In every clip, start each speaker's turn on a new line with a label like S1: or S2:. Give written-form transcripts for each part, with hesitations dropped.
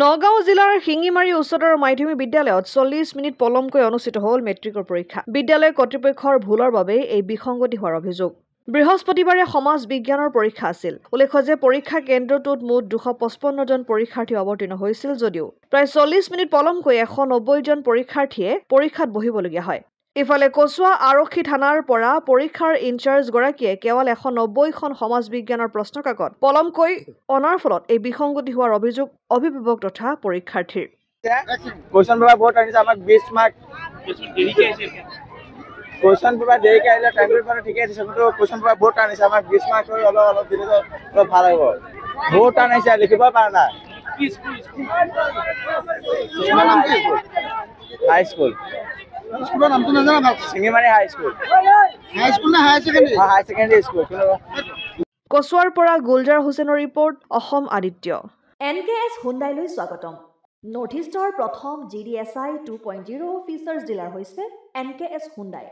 S1: নগাঁও জিলাৰ শিঙিমাৰী উচ্চতৰ মাধ্যমিক বিদ্যালয়ত 40 মিনিট পলমকৈ অনুষ্ঠিত হ'ল মেট্ৰিকৰ পৰীক্ষা। বিদ্যালয় কৰ্তৃপক্ষৰ ভুলৰ বাবে এই বিসংগতি হোৱাৰ অভিযোগ। বৃহস্পতিবাৰে সমাজ বিজ্ঞানৰ পৰীক্ষা আছিল। উল্লেখ্য যে পৰীক্ষা কেন্দ্ৰটোত মুঠ 255 জন পৰীক্ষাৰ্থী অৱতীৰ্ণ হৈছিল যদিও প্ৰায় 40 মিনিট পলমকৈ 190 জন পৰীক্ষাৰ্থীয়ে পৰীক্ষাত বহিবলগীয়া হয়। ইফালে কচুৱা আৰক্ষী থানাৰ পৰা পৰীক্ষাৰ ইনচাৰ্জ গৰাকীয়ে কেৱল 190খন সমাজ বিজ্ঞানৰ প্ৰশ্নকাকত পলমকৈ অনাৰ ফলত এই বিসংগতি হোৱাৰ অভিযোগ অভিভাৱক তথা পৰীক্ষাৰ্থীৰ।
S2: কোৱেশ্চন পেপাৰ বহুত আনিছে আমাক 20 মাৰ্ক কোৱেশ্চন পেপাৰ দেৰিকৈ আহিলে টাইম পেপাৰ ঠিকে দিছে কিন্তু কোৱেশ্চন পেপাৰ বহুত আনিছে আমাক 20 মাৰ্ক অলপ দিলে অলপ ভাল হ'ব। বহুত আনিছে লিখিব পৰা নাই। হাই স্কুল স্কুলৰ নামটো নাজানা ভাল শিঙিমাৰী হাই স্কুল না হাই সেকেন্ডাৰী স্কুল
S1: কচুৱাৰ পৰা গুলজাৰ হুছেইনৰ ৰিপৰ্ট অসম আদিত্য।
S3: NKS হুণ্ডাইলৈ স্বাগতম। নৰ্থ ইষ্টৰ প্ৰথম GDSI 2.0 ফিচাৰ্ছ ডিলাৰ হৈছে NKS হুণ্ডাই।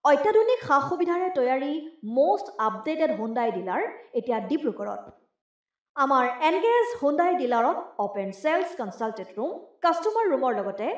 S3: অত্যাধুনিক সা সুবিধাৰে তৈয়াৰী মষ্ট আপডেটেড হুণ্ডাই ডিলাৰ এতিয়া ডিব্ৰুগড়ত। আমাৰ NKS হুণ্ডাই ডিলাৰত open sales consulted room, customer ৰুমৰ লগতে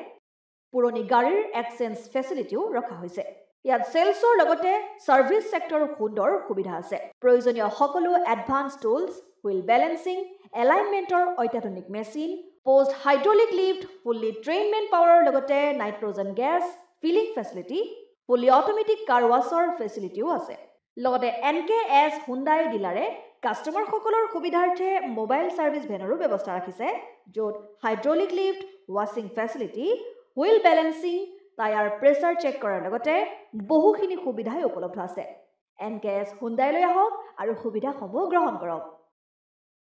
S3: পুৰণি গাড়ীৰ এক্সচেঞ্জ ফেচিলিটিও ৰখা হৈছে। ইয়াত চেলছৰ লগতে ছাৰ্ভিচ ছেক্টৰৰ সুন্দৰ সুবিধা আছে। প্ৰয়োজনীয় সকলো এডভান্স টুলছ, হুইল বেলেন্সিং, এলাইনমেণ্টৰ অত্যাধুনিক machine, post hydraulic lift, fully ট্ৰেইনমেণ্ট পাৱাৰৰ লগতে nitrogen gas filling facility, fully automatic car washer ফেচিলিটিও আছে। লগতে NKS হুণ্ডাই ডিলাৰে কাষ্টমাৰসকলৰ সুবিধাৰ্থে মোবাইল ছাৰ্ভিচ ভেনৰো ব্যৱস্থা ৰাখিছে, য'ত হাইড্ৰলিক লিফ্ট, ৱাছিং facility, wheel balancing, tyre pressure check কৰাৰ লগতে বহুখিনি সুবিধাই উপলব্ধ আছে। NKS হুণ্ডাইলৈ আহক আৰু সুবিধাসমূহ গ্ৰহণ কৰক।